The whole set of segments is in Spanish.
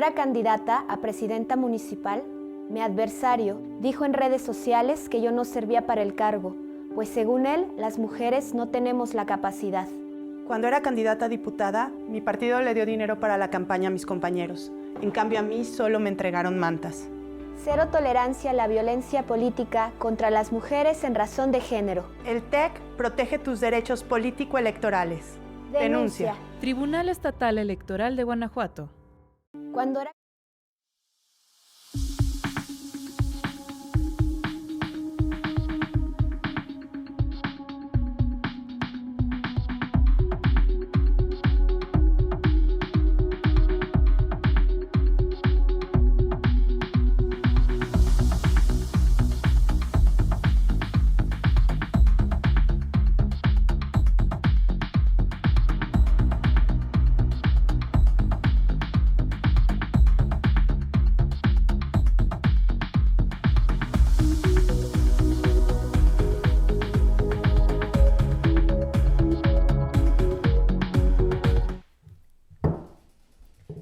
era candidata a presidenta municipal, mi adversario dijo en redes sociales que yo no servía para el cargo, pues según él, las mujeres no tenemos la capacidad. Cuando era candidata a diputada, mi partido le dio dinero para la campaña a mis compañeros. En cambio, a mí solo me entregaron mantas. Cero tolerancia a la violencia política contra las mujeres en razón de género. El TEC protege tus derechos político-electorales. Denuncia. Tribunal Estatal Electoral de Guanajuato. Cuando era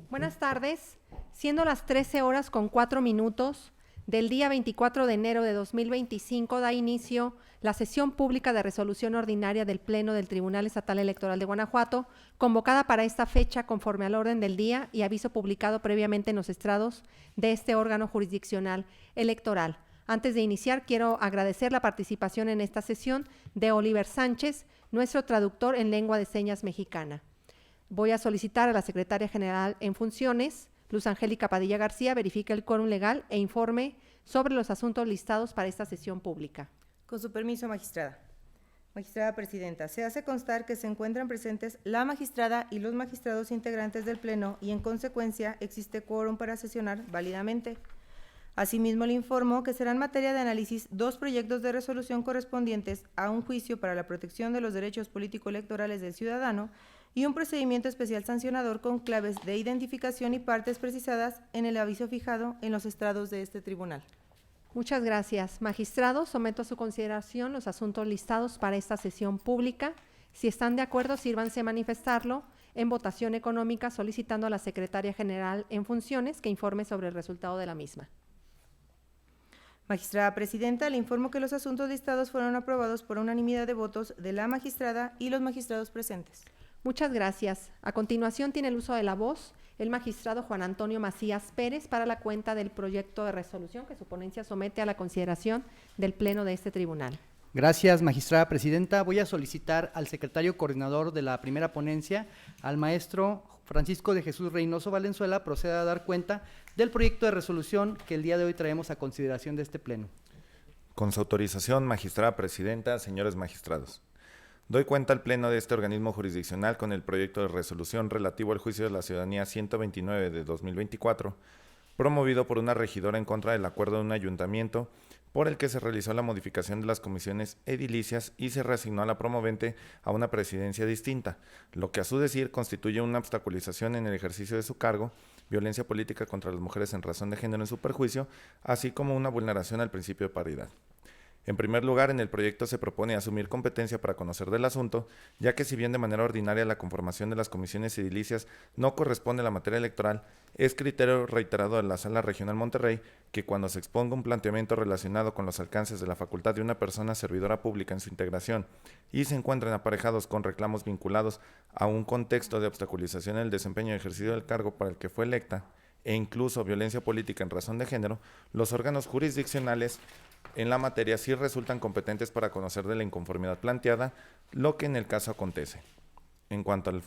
Buenas tardes, siendo las 13:04 del día 24 de enero de 2025, da inicio la sesión pública de resolución ordinaria del Pleno del Tribunal Estatal Electoral de Guanajuato, convocada para esta fecha conforme al orden del día y aviso publicado previamente en los estrados de este órgano jurisdiccional electoral. Antes de iniciar, quiero agradecer la participación en esta sesión de Oliver Sánchez, nuestro traductor en lengua de señas mexicana. Voy a solicitar a la Secretaria General en funciones, Luz Angélica Padilla García, verifique el quórum legal e informe sobre los asuntos listados para esta sesión pública. Con su permiso, magistrada. Magistrada Presidenta, se hace constar que se encuentran presentes la magistrada y los magistrados integrantes del Pleno y, en consecuencia, existe quórum para sesionar válidamente. Asimismo, le informo que serán materia de análisis 2 proyectos de resolución correspondientes a un juicio para la protección de los derechos político-electorales del ciudadano y un procedimiento especial sancionador con claves de identificación y partes precisadas en el aviso fijado en los estrados de este tribunal. Muchas gracias. Magistrados, someto a su consideración los asuntos listados para esta sesión pública. Si están de acuerdo, sírvanse manifestarlo en votación económica, solicitando a la Secretaria General en funciones que informe sobre el resultado de la misma. Magistrada Presidenta, le informo que los asuntos listados fueron aprobados por unanimidad de votos de la magistrada y los magistrados presentes. Muchas gracias. A continuación tiene el uso de la voz el magistrado Juan Antonio Macías Pérez para la cuenta del proyecto de resolución que su ponencia somete a la consideración del Pleno de este tribunal. Gracias, magistrada presidenta. Voy a solicitar al secretario coordinador de la primera ponencia, al maestro Francisco de Jesús Reynoso Valenzuela, proceda a dar cuenta del proyecto de resolución que el día de hoy traemos a consideración de este Pleno. Con su autorización, magistrada presidenta, señores magistrados. Doy cuenta al Pleno de este organismo jurisdiccional con el proyecto de resolución relativo al juicio de la ciudadanía 129 de 2024, promovido por una regidora en contra del acuerdo de un ayuntamiento por el que se realizó la modificación de las comisiones edilicias y se reasignó a la promovente a una presidencia distinta, lo que a su decir constituye una obstaculización en el ejercicio de su cargo, violencia política contra las mujeres en razón de género en su perjuicio, así como una vulneración al principio de paridad. En primer lugar, en el proyecto se propone asumir competencia para conocer del asunto, ya que si bien de manera ordinaria la conformación de las comisiones edilicias no corresponde a la materia electoral, es criterio reiterado de la Sala Regional Monterrey que cuando se exponga un planteamiento relacionado con los alcances de la facultad de una persona servidora pública en su integración y se encuentren aparejados con reclamos vinculados a un contexto de obstaculización en el desempeño y ejercicio del cargo para el que fue electa, e incluso violencia política en razón de género, los órganos jurisdiccionales en la materia sí resultan competentes para conocer de la inconformidad planteada, lo que en el caso acontece. En cuanto al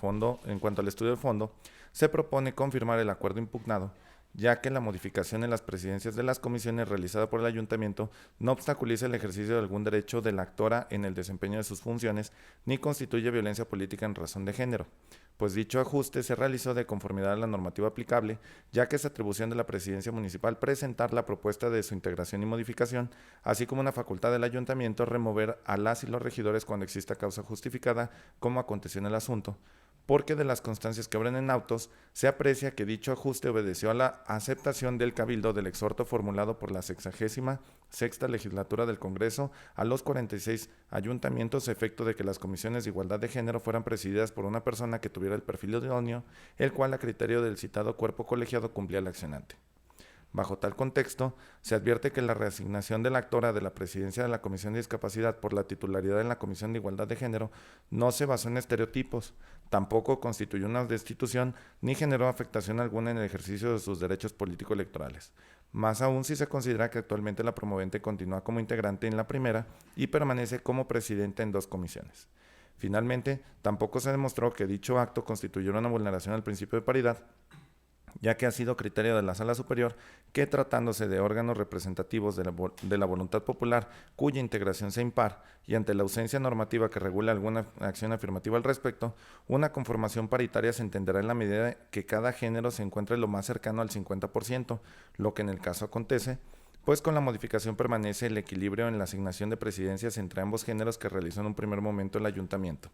estudio de fondo, se propone confirmar el acuerdo impugnado, ya que la modificación en las presidencias de las comisiones realizada por el ayuntamiento no obstaculiza el ejercicio de algún derecho de la actora en el desempeño de sus funciones, ni constituye violencia política en razón de género, pues dicho ajuste se realizó de conformidad a la normativa aplicable, ya que es atribución de la presidencia municipal presentar la propuesta de su integración y modificación, así como una facultad del ayuntamiento remover a las y los regidores cuando exista causa justificada, como aconteció en el asunto, porque de las constancias que abren en autos se aprecia que dicho ajuste obedeció a la aceptación del Cabildo del exhorto formulado por la 66ª legislatura del Congreso a los 46 ayuntamientos, a efecto de que las comisiones de igualdad de género fueran presididas por una persona que tuviera el perfil idóneo, el cual a criterio del citado cuerpo colegiado cumplía el accionante. Bajo tal contexto, se advierte que la reasignación de la actora de la presidencia de la Comisión de Discapacidad por la titularidad en la Comisión de Igualdad de Género no se basó en estereotipos, tampoco constituyó una destitución ni generó afectación alguna en el ejercicio de sus derechos político-electorales. Más aún si se considera que actualmente la promovente continúa como integrante en la primera y permanece como presidenta en 2 comisiones. Finalmente, tampoco se demostró que dicho acto constituyera una vulneración al principio de paridad, ya que ha sido criterio de la Sala Superior que, tratándose de órganos representativos de la voluntad popular cuya integración sea impar y ante la ausencia normativa que regule alguna acción afirmativa al respecto, una conformación paritaria se entenderá en la medida que cada género se encuentre lo más cercano al 50%, lo que en el caso acontece, pues con la modificación permanece el equilibrio en la asignación de presidencias entre ambos géneros que realizó en un primer momento el ayuntamiento,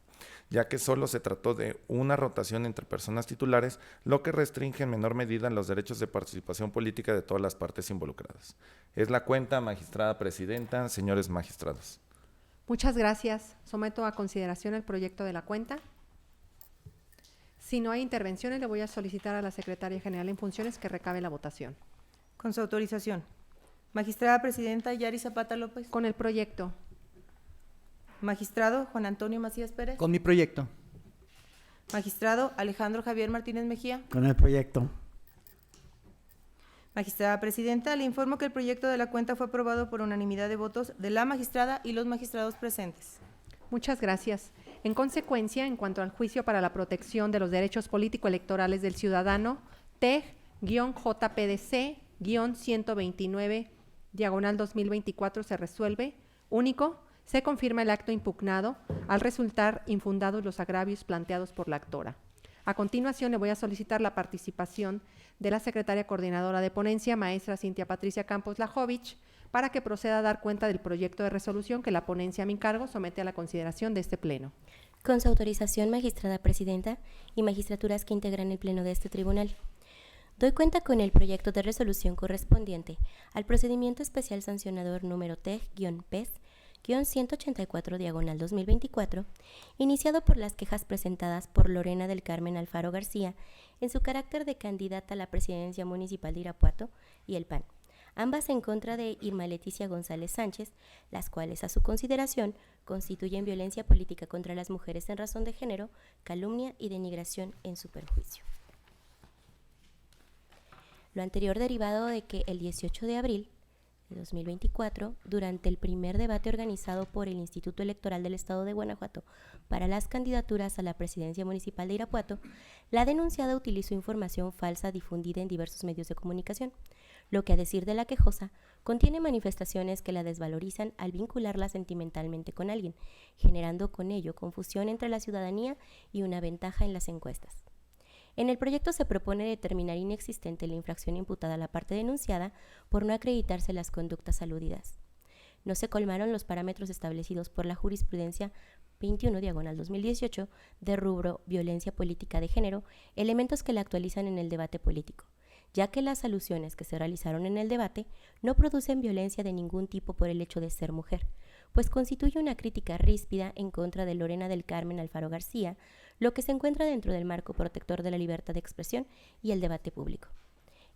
ya que solo se trató de una rotación entre personas titulares, lo que restringe en menor medida los derechos de participación política de todas las partes involucradas. Es la cuenta, magistrada presidenta, señores magistrados. Muchas gracias. Someto a consideración el proyecto de la cuenta. Si no hay intervenciones, le voy a solicitar a la Secretaria General en funciones que recabe la votación. Con su autorización. Magistrada presidenta Yari Zapata López. Con el proyecto. Magistrado Juan Antonio Macías Pérez. Con mi proyecto. Magistrado Alejandro Javier Martínez Mejía. Con el proyecto. Magistrada presidenta, le informo que el proyecto de la cuenta fue aprobado por unanimidad de votos de la magistrada y los magistrados presentes. Muchas gracias. En consecuencia, en cuanto al juicio para la protección de los derechos político-electorales del ciudadano, TEG-JPDC-129/2024 se resuelve. Único, se confirma el acto impugnado al resultar infundados los agravios planteados por la actora. A continuación, le voy a solicitar la participación de la secretaria coordinadora de ponencia, maestra Cintia Patricia Campos Lajovich, para que proceda a dar cuenta del proyecto de resolución que la ponencia a mi cargo somete a la consideración de este Pleno. Con su autorización, magistrada presidenta y magistraturas que integran el Pleno de este tribunal. Doy cuenta con el proyecto de resolución correspondiente al procedimiento especial sancionador número TEG-PES-184/2024, iniciado por las quejas presentadas por Lorena del Carmen Alfaro García en su carácter de candidata a la presidencia municipal de Irapuato y el PAN, ambas en contra de Irma Leticia González Sánchez, las cuales a su consideración constituyen violencia política contra las mujeres en razón de género, calumnia y denigración en su perjuicio. Lo anterior derivado de que el 18 de abril de 2024, durante el primer debate organizado por el Instituto Electoral del Estado de Guanajuato para las candidaturas a la presidencia municipal de Irapuato, la denunciada utilizó información falsa difundida en diversos medios de comunicación, lo que, a decir de la quejosa, contiene manifestaciones que la desvalorizan al vincularla sentimentalmente con alguien, generando con ello confusión entre la ciudadanía y una ventaja en las encuestas. En el proyecto se propone determinar inexistente la infracción imputada a la parte denunciada por no acreditarse las conductas aludidas. No se colmaron los parámetros establecidos por la jurisprudencia 21/2018 de rubro violencia política de género, elementos que la actualizan en el debate político, ya que las alusiones que se realizaron en el debate no producen violencia de ningún tipo por el hecho de ser mujer, pues constituye una crítica ríspida en contra de Lorena del Carmen Alfaro García, lo que se encuentra dentro del marco protector de la libertad de expresión y el debate público.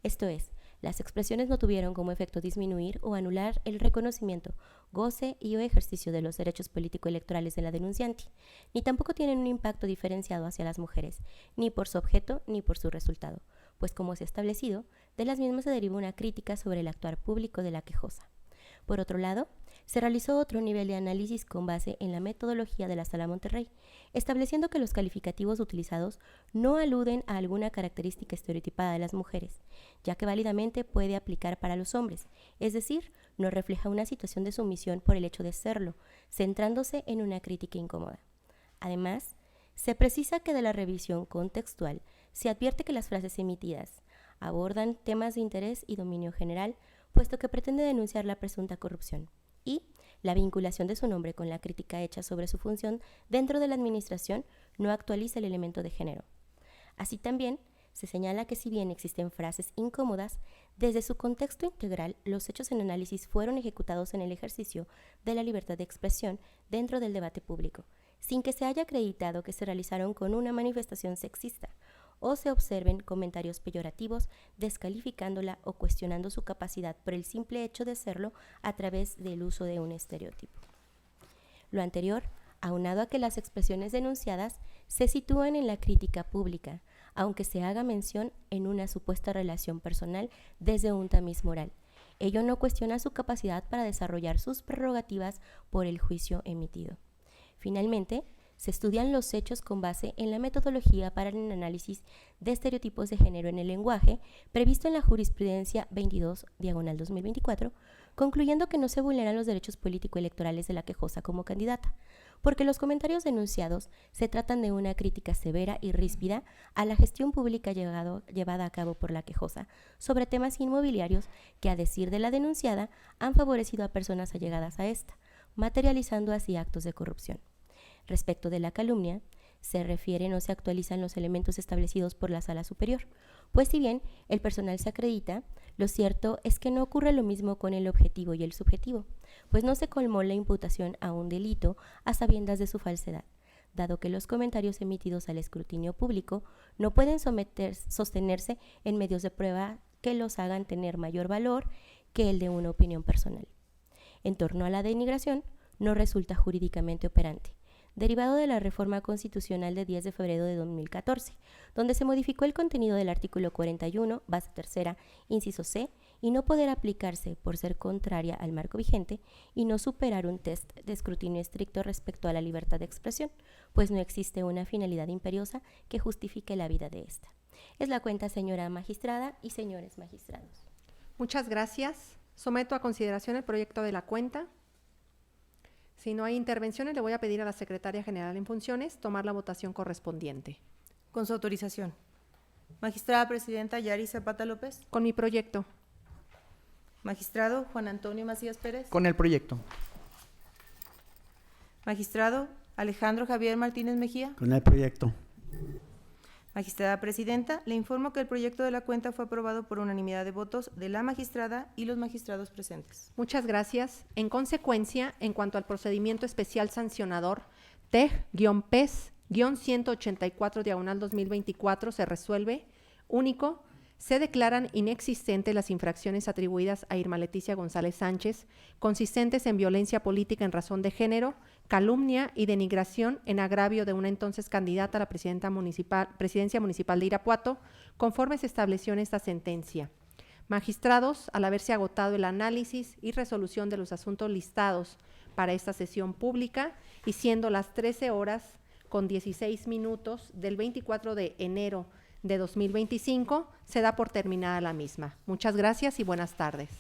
Esto es, las expresiones no tuvieron como efecto disminuir o anular el reconocimiento, goce y o ejercicio de los derechos político-electorales de la denunciante, ni tampoco tienen un impacto diferenciado hacia las mujeres, ni por su objeto ni por su resultado, pues como se ha establecido, de las mismas se deriva una crítica sobre el actuar público de la quejosa. Por otro lado, se realizó otro nivel de análisis con base en la metodología de la Sala Monterrey, estableciendo que los calificativos utilizados no aluden a alguna característica estereotipada de las mujeres, ya que válidamente puede aplicar para los hombres, es decir, no refleja una situación de sumisión por el hecho de serlo, centrándose en una crítica incómoda. Además, se precisa que de la revisión contextual se advierte que las frases emitidas abordan temas de interés y dominio general, puesto que pretende denunciar la presunta corrupción, y La vinculación de su nombre con la crítica hecha sobre su función dentro de la administración no actualiza el elemento de género. Así también, se señala que si bien existen frases incómodas, desde su contexto integral, los hechos en análisis fueron ejecutados en el ejercicio de la libertad de expresión dentro del debate público, sin que se haya acreditado que se realizaron con una manifestación sexista o se observen comentarios peyorativos descalificándola o cuestionando su capacidad por el simple hecho de serlo a través del uso de un estereotipo. Lo anterior, aunado a que las expresiones denunciadas se sitúan en la crítica pública, aunque se haga mención en una supuesta relación personal desde un tamiz moral. Ello no cuestiona su capacidad para desarrollar sus prerrogativas por el juicio emitido. Finalmente, se estudian los hechos con base en la metodología para el análisis de estereotipos de género en el lenguaje previsto en la jurisprudencia 22/2024, concluyendo que no se vulneran los derechos político-electorales de la quejosa como candidata, porque los comentarios denunciados se tratan de una crítica severa y ríspida a la gestión pública llevada a cabo por la quejosa sobre temas inmobiliarios que, a decir de la denunciada, han favorecido a personas allegadas a esta, materializando así actos de corrupción. Respecto de la calumnia, se refieren o se actualizan los elementos establecidos por la Sala Superior, pues si bien el personal se acredita, lo cierto es que no ocurre lo mismo con el objetivo y el subjetivo, pues no se colmó la imputación a un delito a sabiendas de su falsedad, dado que los comentarios emitidos al escrutinio público no pueden sostenerse en medios de prueba que los hagan tener mayor valor que el de una opinión personal. En torno a la denigración, no resulta jurídicamente operante, derivado de la reforma constitucional de 10 de febrero de 2014, donde se modificó el contenido del artículo 41, base tercera, inciso C, y no poder aplicarse por ser contraria al marco vigente y no superar un test de escrutinio estricto respecto a la libertad de expresión, pues no existe una finalidad imperiosa que justifique la vida de ésta. Es la cuenta, señora magistrada y señores magistrados. Muchas gracias. Someto a consideración el proyecto de la cuenta. Si no hay intervenciones, le voy a pedir a la Secretaria General en funciones tomar la votación correspondiente. Con su autorización. Magistrada Presidenta Yari Zapata López. Con mi proyecto. Magistrado Juan Antonio Macías Pérez. Con el proyecto. Magistrado Alejandro Javier Martínez Mejía. Con el proyecto. Magistrada Presidenta, le informo que el proyecto de la cuenta fue aprobado por unanimidad de votos de la magistrada y los magistrados presentes. Muchas gracias. En consecuencia, en cuanto al procedimiento especial sancionador TEG-PES-184/2024 se resuelve. Único, se declaran inexistentes las infracciones atribuidas a Irma Leticia González Sánchez, consistentes en violencia política en razón de género, calumnia y denigración en agravio de una entonces candidata a la presidencia municipal de Irapuato, conforme se estableció en esta sentencia. Magistrados, al haberse agotado el análisis y resolución de los asuntos listados para esta sesión pública y siendo las 13:16 del 24 de enero de 2025, se da por terminada la misma. Muchas gracias y buenas tardes.